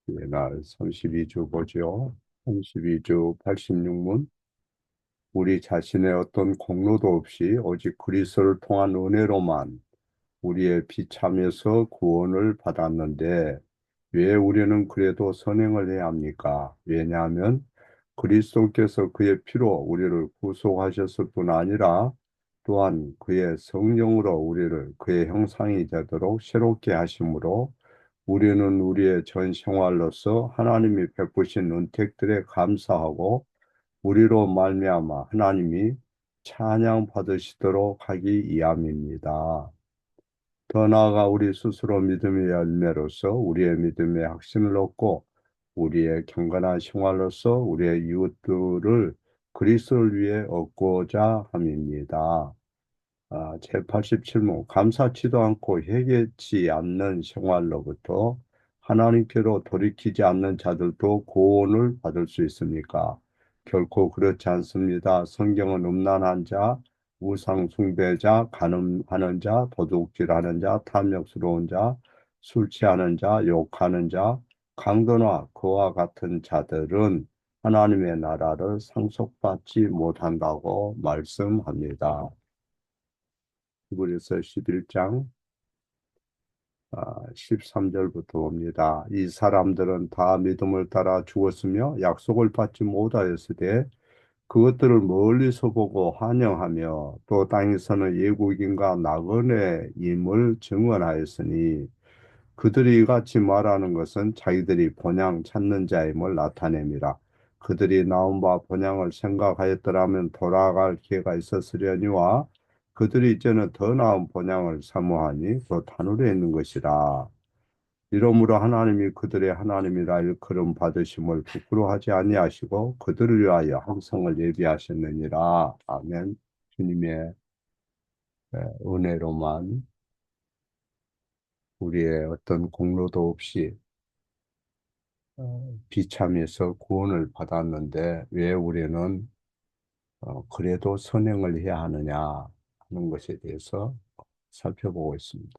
날 32주 보죠. 32주 86문. 우리 자신의 어떤 공로도 없이 오직 그리스도를 통한 은혜로만 우리의 비참에서 구원을 받았는데 왜 우리는 그래도 선행을 해야 합니까? 왜냐하면 그리스도께서 그의 피로 우리를 구속하셨을 뿐 아니라 또한 그의 성령으로 우리를 그의 형상이 되도록 새롭게 하심으로 우리는 우리의 전 생활로서 하나님이 베푸신 은택들에 감사하고 우리로 말미암아 하나님이 찬양 받으시도록 하기 위함입니다. 더 나아가 우리 스스로 믿음의 열매로서 우리의 믿음의 확신을 얻고 우리의 경건한 생활로서 우리의 이웃들을 그리스도를 위해 얻고자 함입니다. 제87문 감사치도 않고 회개치 않는 생활로부터 하나님께로 돌이키지 않는 자들도 구원을 받을 수 있습니까? 결코 그렇지 않습니다. 성경은 음란한 자, 우상 숭배자, 간음하는 자, 도둑질하는 자, 탐욕스러운 자, 술 취하는 자, 욕하는 자, 강도나 그와 같은 자들은 하나님의 나라를 상속받지 못한다고 말씀합니다. 히브리서 11장 13절부터 봅니다. 이 사람들은 다 믿음을 따라 죽었으며 약속을 받지 못하였으되 그것들을 멀리서 보고 환영하며 또 땅에서는 예국인과 나그네임을 증언하였으니 그들이 이같이 말하는 것은 자기들이 본향 찾는 자임을 나타냅니다. 그들이 나온 바 본향을 생각하였더라면 돌아갈 기회가 있었으려니와 그들이 이제는 더 나은 본향을 사모하니 곧 하늘에 있는 것이라. 이러므로 하나님이 그들의 하나님이라 일컬음 받으심을 부끄러워하지 아니하시고 그들을 위하여 항성을 예비하셨느니라. 아멘. 주님의 은혜로만 우리의 어떤 공로도 없이 비참해서 구원을 받았는데 왜 우리는 그래도 선행을 해야 하느냐 하는 것에 대해서 살펴보고 있습니다.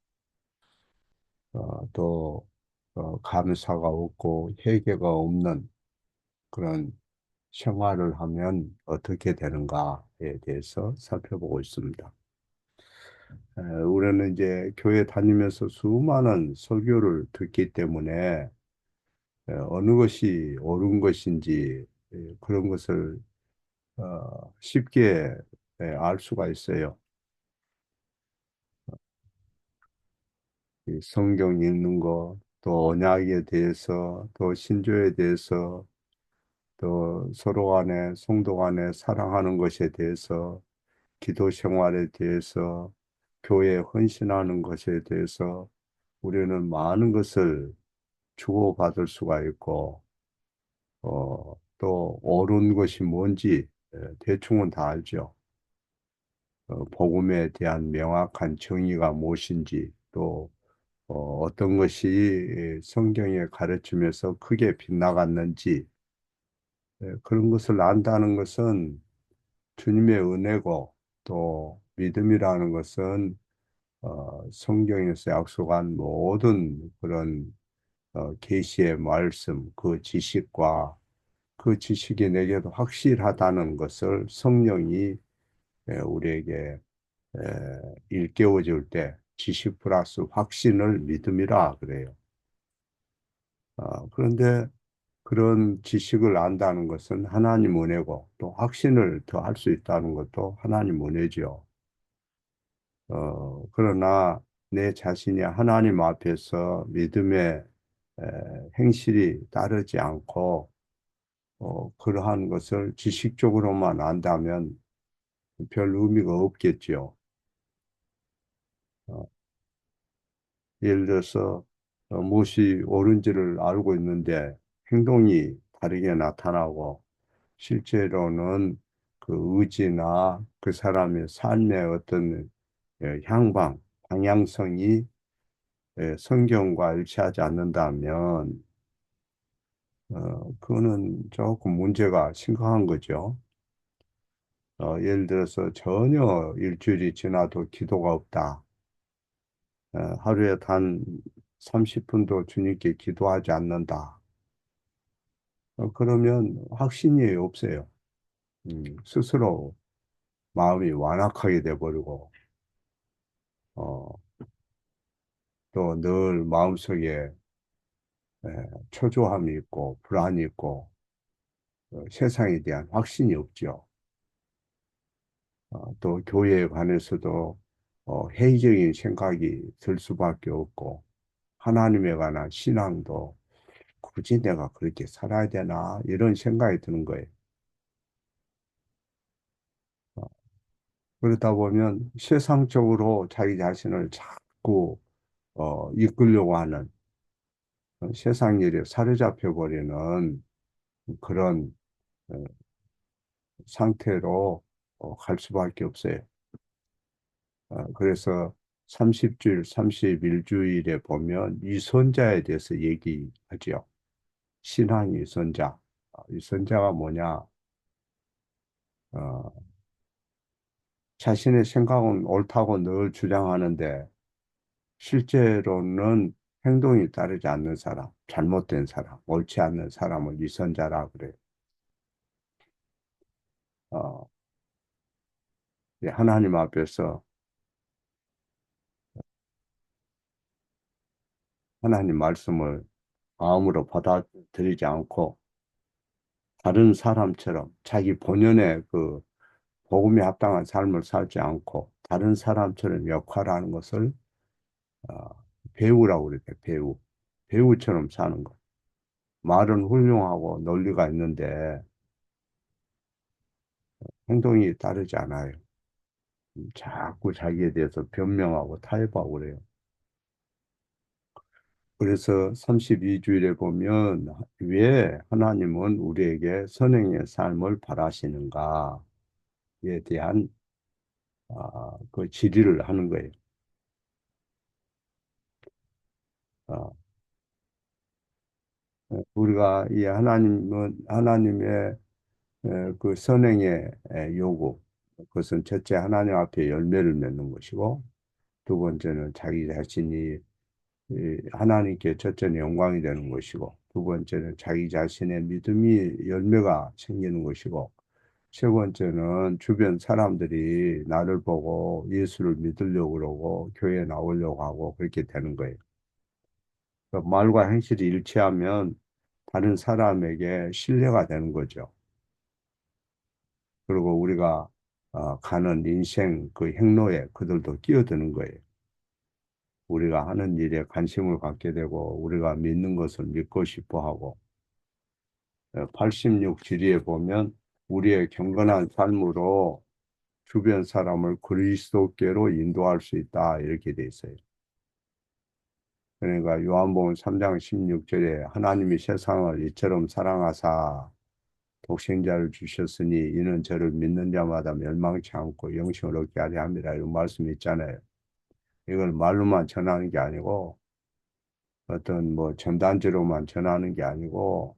또 감사가 없고 회개가 없는 그런 생활을 하면 어떻게 되는가에 대해서 살펴보고 있습니다. 우리는 이제 교회 다니면서 수많은 설교를 듣기 때문에 어느 것이 옳은 것인지 그런 것을 쉽게 알 수가 있어요. 이 성경 읽는 거, 또 언약에 대해서, 또 신조에 대해서, 또 서로 간에 성도 간에 사랑하는 것에 대해서, 기도 생활에 대해서, 교회에 헌신하는 것에 대해서 우리는 많은 것을 주고받을 수가 있고, 또 옳은 것이 뭔지 대충은 다 알죠. 복음에 대한 명확한 정의가 무엇인지 또 어떤 것이 성경의 가르침에서 크게 빗나갔는지 그런 것을 안다는 것은 주님의 은혜고 또 믿음이라는 것은 성경에서 약속한 모든 그런 계시의 말씀, 그 지식과 그 지식이 내게도 확실하다는 것을 성령이 우리에게 일깨워 줄 때 지식 플러스 확신을 믿음이라 그래요. 그런데 그런 지식을 안다는 것은 하나님 은혜고 또 확신을 더 할 수 있다는 것도 하나님 은혜죠. 그러나 내 자신이 하나님 앞에서 믿음의 에, 행실이 따르지 않고 그러한 것을 지식적으로만 안다면 별 의미가 없겠죠. 어, 예를 들어서 무엇이 옳은지를 알고 있는데 행동이 다르게 나타나고 실제로는 그 의지나 그 사람의 삶의 어떤 향방, 방향성이 성경과 일치하지 않는다면 그거는 조금 문제가 심각한 거죠. 예를 들어서 전혀 일주일이 지나도 기도가 없다. 하루에 단 30분도 주님께 기도하지 않는다. 그러면 확신이 없어요. 스스로 마음이 완악하게 돼버리고, 어, 또 늘 마음속에 에, 초조함이 있고, 불안이 있고, 세상에 대한 확신이 없죠. 또 교회에 관해서도 회의적인 생각이 들 수밖에 없고, 하나님에 관한 신앙도 굳이 내가 그렇게 살아야 되나, 이런 생각이 드는 거예요. 어, 그러다 보면 세상적으로 자기 자신을 자꾸 이끌려고 하는 세상 일에 사로잡혀 버리는 그런 어, 상태로 갈 수밖에 없어요. 그래서 30주일, 31주일에 보면 유선자에 대해서 얘기하죠. 신앙 유선자. 유선자가 뭐냐? 어, 자신의 생각은 옳다고 늘 주장하는데 실제로는 행동이 따르지 않는 사람, 잘못된 사람, 옳지 않는 사람을 유선자라 그래요. 어, 하나님 앞에서 하나님 말씀을 마음으로 받아들이지 않고 다른 사람처럼 자기 본연의 그 복음에 합당한 삶을 살지 않고 다른 사람처럼 역할하는 것을 어, 배우라고 그래요. 배우. 배우처럼 사는 것. 말은 훌륭하고 논리가 있는데 행동이 따르지 않아요. 자꾸 자기에 대해서 변명하고 타협하고 그래요. 그래서 32주일에 보면 왜 하나님은 우리에게 선행의 삶을 바라시는가에 대한 그 질의를 하는 거예요. 어, 우리가 이 하나님의 그 선행의 요구, 그것은 첫째 하나님 앞에 열매를 맺는 것이고, 두 번째는 자기 자신이 하나님께 첫째는 영광이 되는 것이고, 두 번째는 자기 자신의 믿음이 열매가 생기는 것이고, 세 번째는 주변 사람들이 나를 보고 예수를 믿으려고 그러고, 교회에 나오려고 하고, 그렇게 되는 거예요. 그 말과 행실이 일치하면 다른 사람에게 신뢰가 되는 거죠. 그리고 우리가 가는 인생 그 행로에 그들도 끼어드는 거예요. 우리가 하는 일에 관심을 갖게 되고 우리가 믿는 것을 믿고 싶어 하고 86지리에 보면 우리의 경건한 삶으로 주변 사람을 그리스도께로 인도할 수 있다 이렇게 돼 있어요. 그러니까 요한복음 3장 16절에 하나님이 세상을 이처럼 사랑하사 독생자를 주셨으니 이는 저를 믿는 자마다 멸망치 않고 영생을 얻게 하려 함이라 이런 말씀이 있잖아요. 이걸 말로만 전하는 게 아니고 어떤 뭐 전단지로만 전하는 게 아니고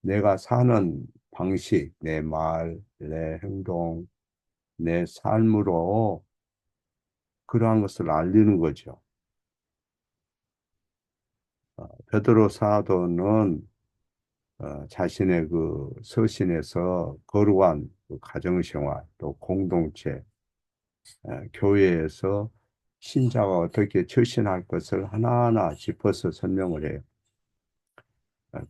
내가 사는 방식, 내 말, 내 행동, 내 삶으로 그러한 것을 알리는 거죠. 베드로 사도는 자신의 그 서신에서 거룩한 그 가정생활, 또 공동체, 교회에서 신자가 어떻게 처신할 것을 하나하나 짚어서 설명을 해요.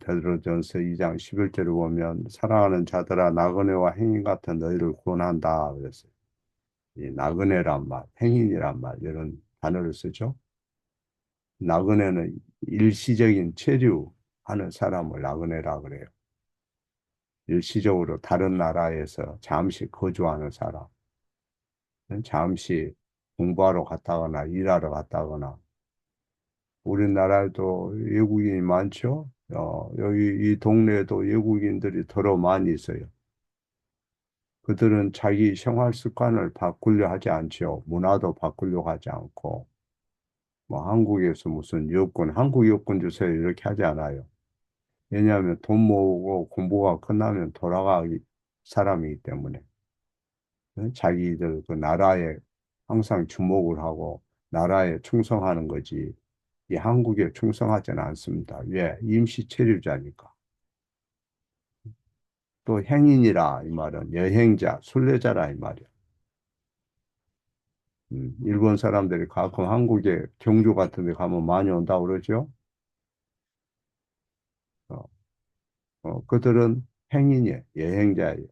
베드로전서 2장 11절을 보면 사랑하는 자들아 나그네와 행인 같은 너희를 구원한다 그랬어요. 이 나그네란 말, 행인이란 말 이런 단어를 쓰죠. 나그네는 일시적인 체류하는 사람을 나그네라 그래요. 일시적으로 다른 나라에서 잠시 거주하는 사람, 잠시 공부하러 갔다거나 일하러 갔다거나 우리나라에도 외국인이 많죠. 여기 이 동네에도 외국인들이 더러 많이 있어요. 그들은 자기 생활 습관을 바꾸려 하지 않죠. 문화도 바꾸려고 하지 않고, 뭐 한국에서 무슨 여권, 한국 여권 주세요 이렇게 하지 않아요. 왜냐하면 돈 모으고 공부가 끝나면 돌아가기 사람이기 때문에 자기들 그 나라에 항상 주목을 하고 나라에 충성하는 거지. 이 한국에 충성하지는 않습니다. 왜? 임시 체류자니까. 또 행인이라 이 말은 여행자, 순례자라 이 말이야. 일본 사람들이 가끔 한국에 경주 같은 데 가면 많이 온다고 그러죠. 어, 그들은 행인이에요. 여행자예요.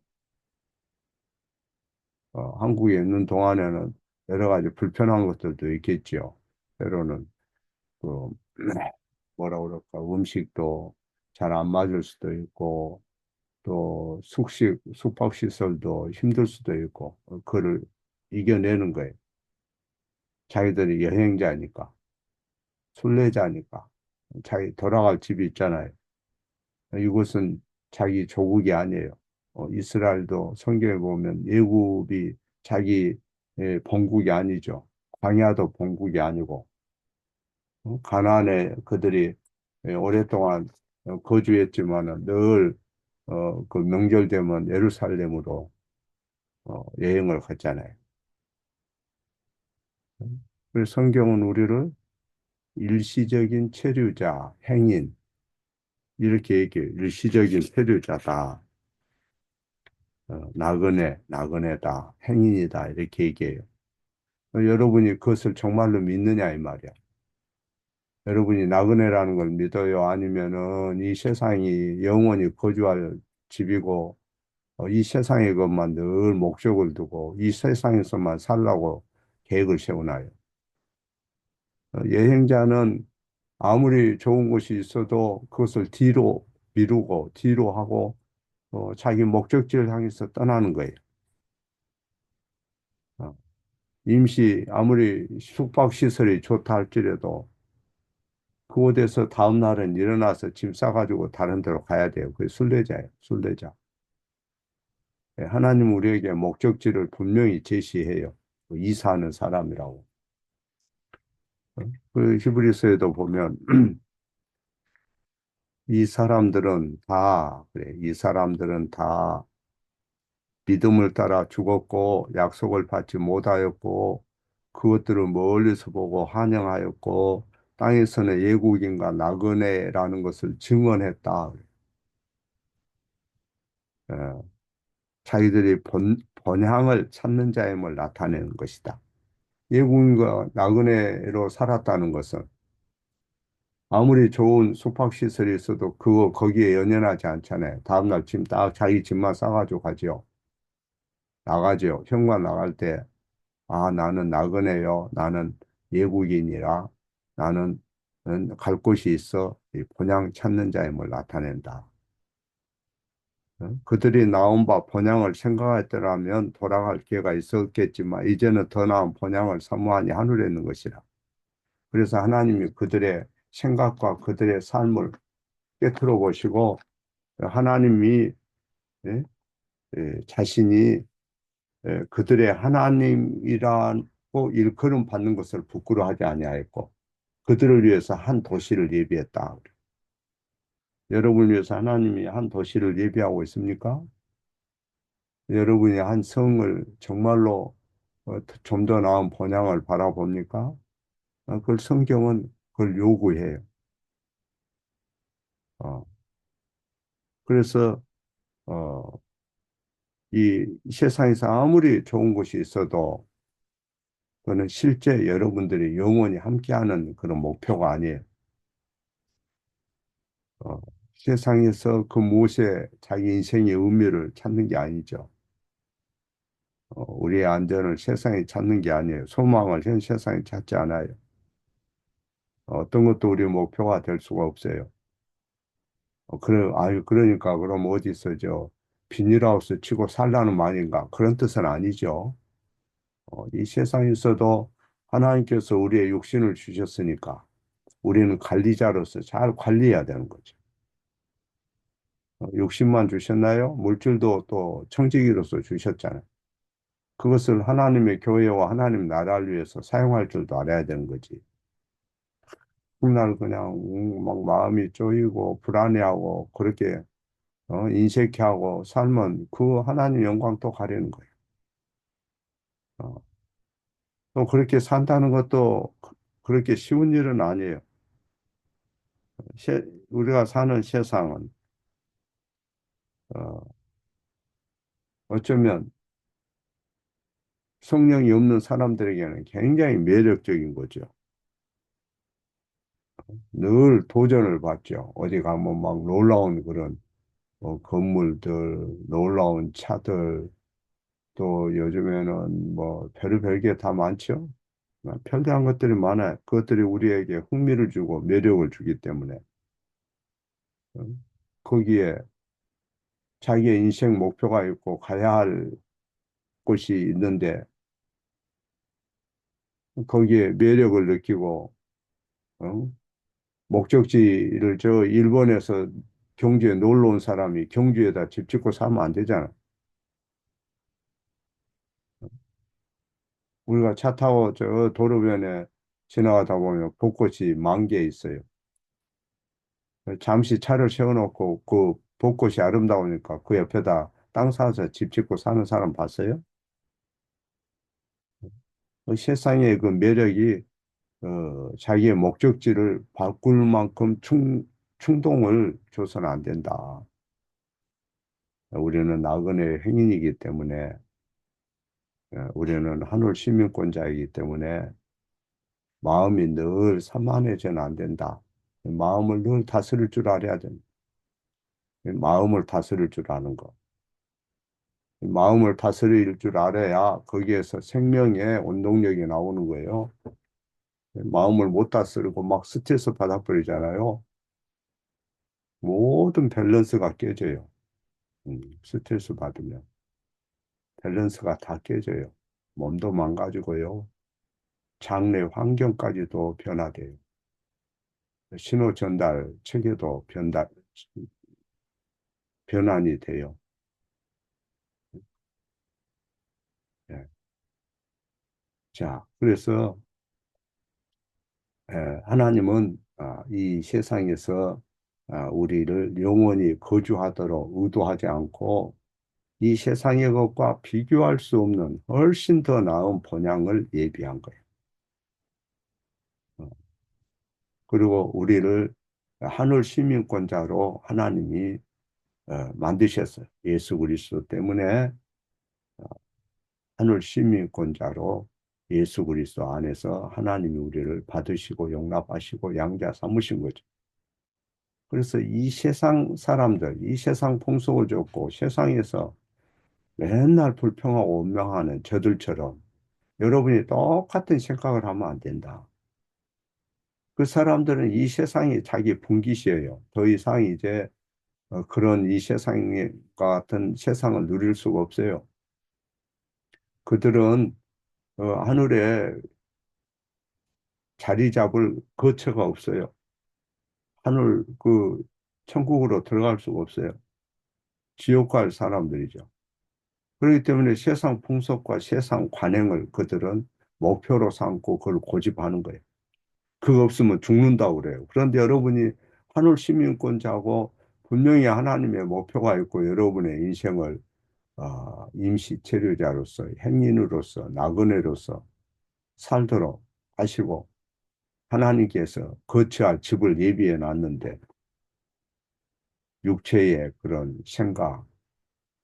한국에 있는 동안에는 여러 가지 불편한 것들도 있겠죠. 때로는 그 뭐라 그럴까 음식도 잘 안 맞을 수도 있고 또 숙박시설도 힘들 수도 있고 그를 이겨내는 거예요. 자기들이 여행자니까 순례자니까 자기 돌아갈 집이 있잖아요. 이곳은 자기 조국이 아니에요. 이스라엘도 성경에 보면 예굽이 자기 본국이 아니죠. 광야도 본국이 아니고 가나안에 그들이 오랫동안 거주했지만은 늘 그 명절 되면 예루살렘으로 여행을 갔잖아요. 그래서 성경은 우리를 일시적인 체류자, 행인 이렇게 얘기해요. 일시적인 체류자다. 나그네다, 행인이다 이렇게 얘기해요. 여러분이 그것을 정말로 믿느냐 이 말이야. 여러분이 나그네라는 걸 믿어요? 아니면은 이 세상이 영원히 거주할 집이고 이 세상의 것만 늘 목적을 두고 이 세상에서만 살라고 계획을 세우나요? 여행자는 아무리 좋은 곳이 있어도 그것을 뒤로 미루고 뒤로 하고 자기 목적지를 향해서 떠나는 거예요. 어, 임시 아무리 숙박시설이 좋다 할지라도 그곳에서 다음 날은 일어나서 짐 싸가지고 다른 데로 가야 돼요. 그게 순례자예요. 순례자. 예, 하나님 우리에게 목적지를 분명히 제시해요. 그 이사하는 사람이라고. 그 히브리서에도 보면 이 사람들은 다 그래. 이 사람들은 다 믿음을 따라 죽었고 약속을 받지 못하였고 그것들을 멀리서 보고 환영하였고 땅에서는 예국인과 나그네라는 것을 증언했다. 예, 자기들이 본향을 찾는 자임을 나타내는 것이다. 예국인과 나그네로 살았다는 것은 아무리 좋은 숙박시설이 있어도 그거 거기에 연연하지 않잖아요. 다음날 짐 딱 자기 짐만 싸가지고 가지요. 나가지요. 현관 나갈 때, 아, 나는 나그네요. 나는 예국인이라 나는 갈 곳이 있어. 이 본향 찾는 자임을 나타낸다. 그들이 나온 바 본향을 생각했더라면 돌아갈 기회가 있었겠지만 이제는 더 나은 본향을 사모하니 하늘에 있는 것이라. 그래서 하나님이 그들의 생각과 그들의 삶을 깨트려 보시고 하나님이 예? 자신이 그들의 하나님이라고 일컬음 받는 것을 부끄러워하지 아니하였고 그들을 위해서 한 도시를 예비했다. 여러분을 위해서 하나님이 한 도시를 예비하고 있습니까? 여러분이 한 성을 정말로 좀 더 나은 번향을 바라봅니까? 그걸 성경은 그걸 요구해요. 어, 그래서 어, 이 세상에서 아무리 좋은 곳이 있어도 그거는 실제 여러분들이 영원히 함께하는 그런 목표가 아니에요. 어, 세상에서 그 무엇에 자기 인생의 의미를 찾는 게 아니죠. 우리의 안전을 세상에 찾는 게 아니에요. 소망을 현 세상에 찾지 않아요. 어떤 것도 우리의 목표가 될 수가 없어요. 그러니까 그럼 어디서 비닐하우스 치고 살라는 말인가? 그런 뜻은 아니죠. 이 세상에서도 하나님께서 우리의 육신을 주셨으니까 우리는 관리자로서 잘 관리해야 되는 거죠. 욕심만 주셨나요? 물질도 또 청지기로서 주셨잖아요. 그것을 하나님의 교회와 하나님 나라를 위해서 사용할 줄도 알아야 되는 거지. 그날 그냥 막 마음이 쪼이고 불안해하고 그렇게 인색해하고 살면 그 하나님 영광 또 가리는 거예요. 어, 또 그렇게 산다는 것도 그렇게 쉬운 일은 아니에요. 우리가 사는 세상은 어쩌면 성령이 없는 사람들에게는 굉장히 매력적인 거죠. 늘 도전을 받죠. 어디 가면 막 놀라운 그런 건물들, 놀라운 차들, 또 요즘에는 뭐 별의별 게 다 많죠. 편리한 것들이 많아요. 그것들이 우리에게 흥미를 주고 매력을 주기 때문에 어, 거기에 자기의 인생 목표가 있고 가야 할 곳이 있는데 거기에 매력을 느끼고 어? 목적지를 저 일본에서 경주에 놀러 온 사람이 경주에다 집 짓고 살면 안 되잖아. 우리가 차 타고 저 도로변에 지나가다 보면 벚꽃이 만개 있어요. 잠시 차를 세워놓고 그 벚꽃이 아름다우니까 그 옆에다 땅 사서 집 짓고 사는 사람 봤어요? 그 세상의 그 매력이 자기의 목적지를 바꿀 만큼 충동을 줘서는 안 된다. 우리는 나그네 행인이기 때문에 우리는 한올 시민권자이기 때문에 마음이 늘 산만해져는 안 된다. 마음을 늘 다스릴 줄 알아야 된다. 마음을 다스릴 줄 아는 것. 마음을 다스릴 줄 알아야 거기에서 생명의 원동력이 나오는 거예요. 마음을 못 다스리고 막 스트레스 받아버리잖아요. 모든 밸런스가 깨져요. 스트레스 받으면 밸런스가 다 깨져요. 몸도 망가지고요. 장래 환경까지도 변화돼요. 신호 전달 체계도 변환이 돼요. 예. 자, 그래서 하나님은 이 세상에서 우리를 영원히 거주하도록 의도하지 않고 이 세상의 것과 비교할 수 없는 훨씬 더 나은 본향을 예비한 거예요. 어, 그리고 우리를 하늘 시민권자로 하나님이 만드셨어요. 예수 그리스도 때문에 하늘 시민권자로 예수 그리스도 안에서 하나님이 우리를 받으시고 용납하시고 양자 삼으신 거죠. 그래서 이 세상 사람들, 이 세상 풍속을 쫓고 세상에서 맨날 불평하고 원망하는 저들처럼 여러분이 똑같은 생각을 하면 안 된다. 그 사람들은 이 세상이 자기 분기시예요. 더 이상 이제 그런 이 세상 같은 세상을 누릴 수가 없어요. 그들은 하늘에 자리 잡을 거처가 없어요. 하늘 그 천국으로 들어갈 수가 없어요. 지옥 갈 사람들이죠. 그렇기 때문에 세상 풍속과 세상 관행을 그들은 목표로 삼고 그걸 고집하는 거예요. 그거 없으면 죽는다고 그래요. 그런데 여러분이 하늘 시민권자고 분명히 하나님의 목표가 있고 여러분의 인생을 임시 체류자로서 행인으로서 나그네로서 살도록 하시고 하나님께서 거처할 집을 예비해 놨는데 육체의 그런 생각,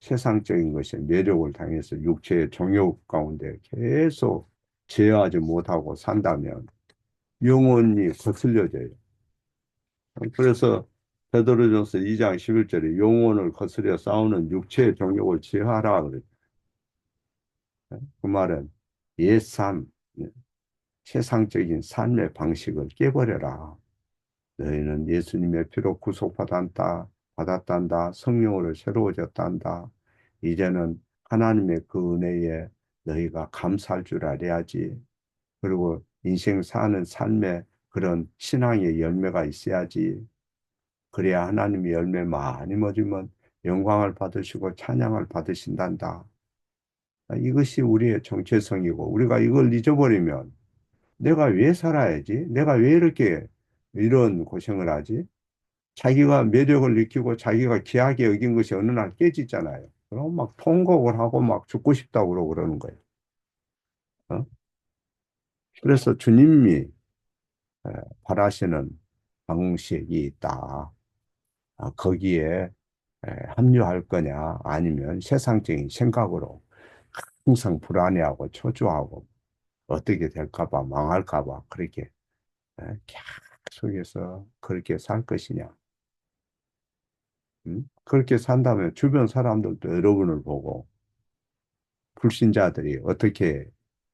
세상적인 것에 매력을 당해서 육체의 정욕 가운데 계속 제어하지 못하고 산다면 영혼이 거슬려져요. 그래서 베드로전서 2장 11절에 영혼을 거스려 싸우는 육체의 정욕을 제하라 그랬죠. 그 말은 옛삶, 세상적인 삶의 방식을 깨버려라. 너희는 예수님의 피로 받았단다. 성령으로 새로워졌단다. 이제는 하나님의 그 은혜에 너희가 감사할 줄 알아야지. 그리고 인생 사는 삶에 그런 신앙의 열매가 있어야지. 그래야 하나님의 열매 많이 맺으면 영광을 받으시고 찬양을 받으신단다. 이것이 우리의 정체성이고 우리가 이걸 잊어버리면 내가 왜 살아야지? 내가 왜 이렇게 이런 고생을 하지? 자기가 매력을 느끼고 자기가 귀하게 여긴 것이 어느 날 깨지잖아요. 그럼 막 통곡을 하고 막 죽고 싶다고 그러고 그러는 거예요. 어? 그래서 주님이 에, 바라시는 방식이 있다. 거기에 합류할 거냐, 아니면 세상적인 생각으로 항상 불안해하고 초조하고 어떻게 될까 봐, 망할까 봐 그렇게 계속해서 그렇게 살 것이냐. 그렇게 산다면 주변 사람들도 여러분을 보고 불신자들이 어떻게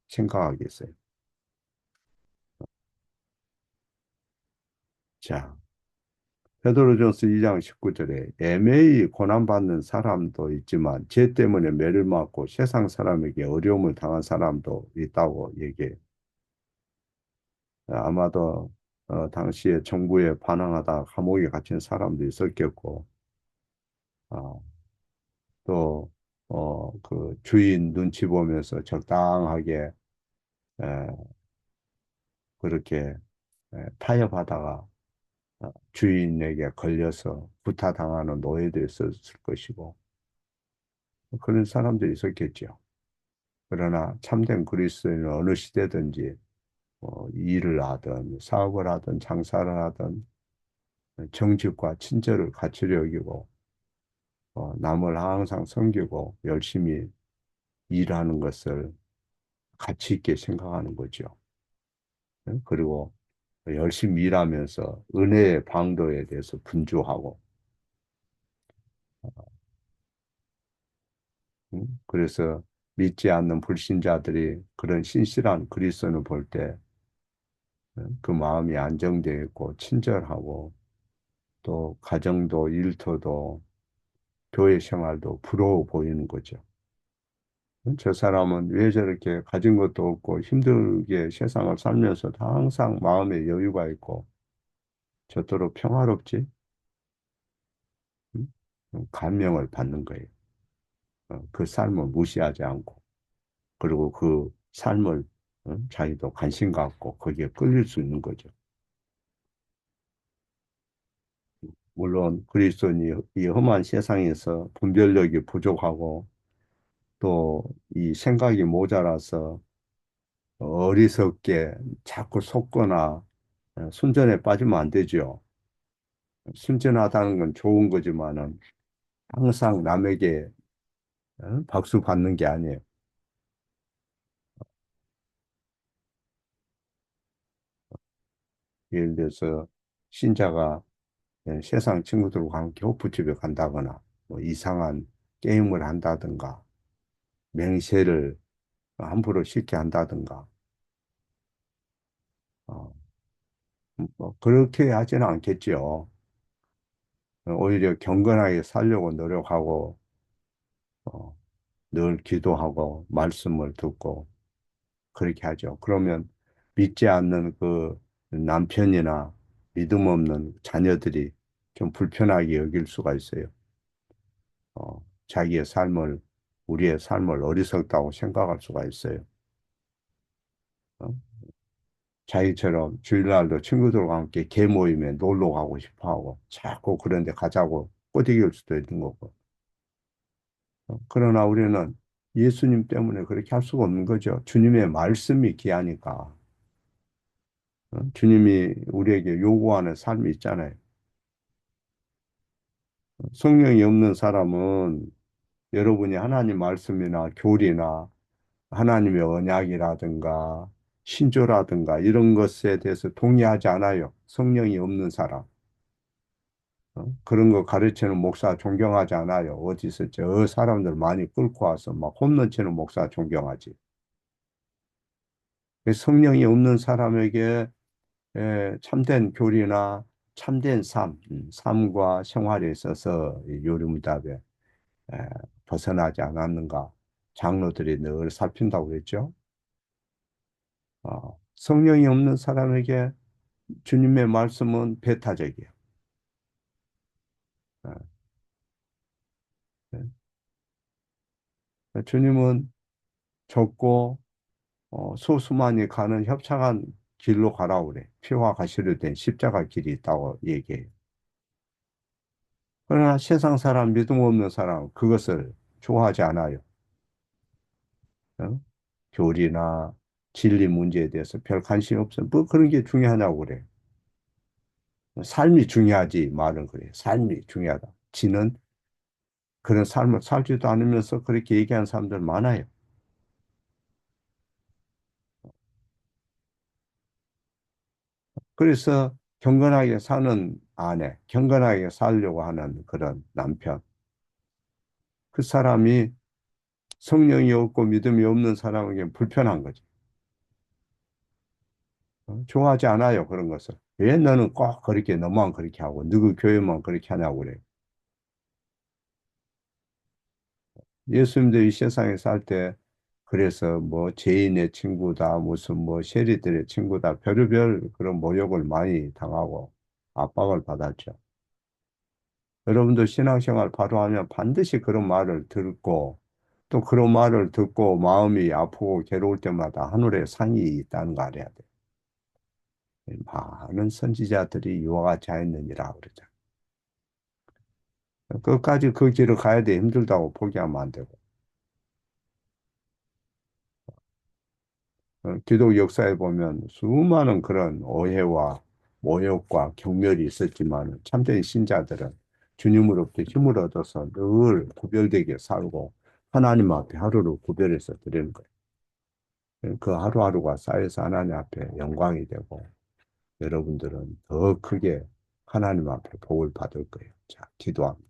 생각하겠어요? 자, 베드로전서 2장 19절에 애매히 고난받는 사람도 있지만 죄 때문에 매를 맞고 세상 사람에게 어려움을 당한 사람도 있다고 얘기해요. 아마도 당시에 정부에 반항하다 감옥에 갇힌 사람도 있었겠고, 어, 또, 그 주인 눈치 보면서 적당하게 에, 그렇게 타협하다가 주인에게 걸려서 구타당하는 노예도 있었을 것이고, 그런 사람들이 있었겠죠. 그러나 참된 그리스도인은 어느 시대든지 일을 하든 사업을 하든 장사를 하든 정직과 친절을 가치로 여기고 남을 항상 섬기고 열심히 일하는 것을 가치 있게 생각하는 거죠. 그리고 열심히 일하면서 은혜의 방도에 대해서 분주하고 그래서 믿지 않는 불신자들이 그런 신실한 그리스도를 볼 때 그 마음이 안정되어 있고 친절하고 또 가정도 일터도 교회 생활도 부러워 보이는 거죠. 저 사람은 왜 저렇게 가진 것도 없고 힘들게 세상을 살면서도 항상 마음에 여유가 있고 저토록 평화롭지? 음? 감명을 받는 거예요. 그 삶을 무시하지 않고 그리고 그 삶을 자기도 관심 갖고 거기에 끌릴 수 있는 거죠. 물론 그리스도인이 이 험한 세상에서 분별력이 부족하고 또 이 생각이 모자라서 어리석게 자꾸 속거나 순전에 빠지면 안 되죠. 순전하다는 건 좋은 거지만은 항상 남에게 박수 받는 게 아니에요. 예를 들어서 신자가 세상 친구들과 함께 호프집에 간다거나 뭐 이상한 게임을 한다든가 맹세를 함부로 쉽게 한다든가 어, 뭐 그렇게 하지는 않겠지요. 오히려 경건하게 살려고 노력하고 어, 늘 기도하고 말씀을 듣고 그렇게 하죠. 그러면 믿지 않는 그 남편이나 믿음 없는 자녀들이 좀 불편하게 여길 수가 있어요. 자기의 삶을, 우리의 삶을 어리석다고 생각할 수가 있어요. 어? 자기처럼 주일날도 친구들과 함께 개 모임에 놀러 가고 싶어 하고 자꾸 그런 데 가자고 꼬드길 수도 있는 거고. 그러나 우리는 예수님 때문에 그렇게 할 수가 없는 거죠. 주님의 말씀이 귀하니까. 주님이 우리에게 요구하는 삶이 있잖아요. 성령이 없는 사람은 여러분이 하나님 말씀이나 교리나 하나님의 언약이라든가 신조라든가 이런 것에 대해서 동의하지 않아요. 성령이 없는 사람. 그런 거 가르치는 목사 존경하지 않아요. 어디서 저 사람들 많이 끌고 와서 막 홈런 치는 목사 존경하지. 성령이 없는 사람에게 참된 교리나 참된 삶과 생활에 있어서 이 요리무답에 에, 벗어나지 않았는가 장로들이 늘 살핀다고 그랬죠. 성령이 없는 사람에게 주님의 말씀은 배타적이에요. 어, 네. 주님은 좁고 소수만이 가는 협착한 길로 가라고 그래. 피와 가시로 된 십자가 길이 있다고 얘기해요. 그러나 세상 사람, 믿음 없는 사람, 그것을 좋아하지 않아요. 어? 교리나 진리 문제에 대해서 별 관심이 없어요. 뭐 그런 게 중요하냐고 그래. 삶이 중요하지, 말은 그래. 삶이 중요하다. 지는 그런 삶을 살지도 않으면서 그렇게 얘기하는 사람들 많아요. 그래서 경건하게 사는 아내, 경건하게 살려고 하는 그런 남편, 그 사람이 성령이 없고 믿음이 없는 사람에게 불편한 거죠. 좋아하지 않아요, 그런 것을. 왜 너는 꼭 그렇게, 너만 그렇게 하고, 너그 교회만 그렇게 하냐고 그래요. 예수님도 이 세상에 살 때, 그래서 뭐 죄인의 친구다, 무슨 뭐 세리들의 친구다, 별의별 그런 모욕을 많이 당하고 압박을 받았죠. 여러분도 신앙생활 바로 하면 반드시 그런 말을 듣고, 또 그런 말을 듣고 마음이 아프고 괴로울 때마다 하늘에 상이 있다는 거 알아야 돼요. 많은 선지자들이 이와 같이 하였느니라 그러죠. 끝까지 그 길을 가야 돼. 힘들다고 포기하면 안 되고. 기독 역사에 보면 수많은 그런 오해와 모욕과 경멸이 있었지만 참된 신자들은 주님으로부터 힘을 얻어서 늘 구별되게 살고 하나님 앞에 하루를 구별해서 드리는 거예요. 그 하루하루가 쌓여서 하나님 앞에 영광이 되고 여러분들은 더 크게 하나님 앞에 복을 받을 거예요. 자, 기도합니다.